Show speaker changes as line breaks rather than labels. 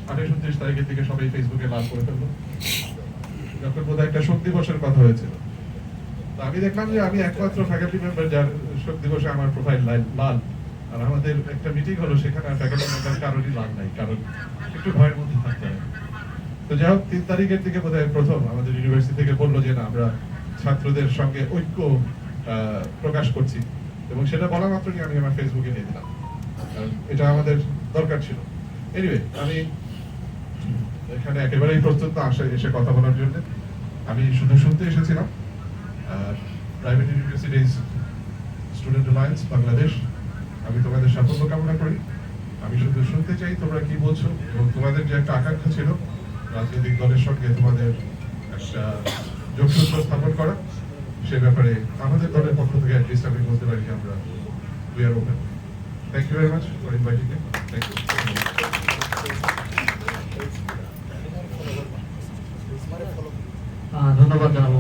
28-29 তারিখের দিকে সবাই ফেসবুকে লাল করে ফেললো, যখন বোধহয় একটা শোক দিবসের কথা হয়েছিল। তো আমি দেখলাম যে আমি একমাত্র ফ্যাকাল্টি মেম্বার যার শোক দিবসে আমার প্রোফাইল লাল, আর আমাদের একটা মিটিং হলো, সেখানে ফ্যাকাল্টি মেম্বার কারোরই লাল নাই, কারণ একটু ভয়ের মধ্যে থাকতে হয়। তো যাই হোক, 3 তারিখের দিকে বোধহয় প্রথম আমাদের ইউনিভার্সিটি থেকে বললো যে না, আমরা ছাত্রদের সঙ্গে ঐক্য প্রকাশ করছি, এবং সেটা বলা মাত্রই আমি আমার ফেসবুকে দিয়ে দিলাম, কারণ এটা আমাদের দরকার ছিল। এনিওয়ে, আমি এখানে একেবারেই প্রস্তুত না এসে কথা বলার জন্য। আমি শুধু শুনতে এসেছিলাম। Private universities student alliance Bangladesh, আমি তোমাদের সাফল্য কামনা করি। আমি শুধু শুনতে চাই তোমরা কি বলছো, এবং তোমাদের যে একটা আকাঙ্ক্ষা ছিল রাজনৈতিক দলের সঙ্গে তোমাদের একটা যোগসূত্র স্থাপন করা, সে ব্যাপারে আমাদের দলের পক্ষ থেকে অ্যাটলিস্ট আমি বলতে পারি যে আমরা we are open. Thank you very much for inviting me. Thank you.
ধন্যবাদ জানাবো।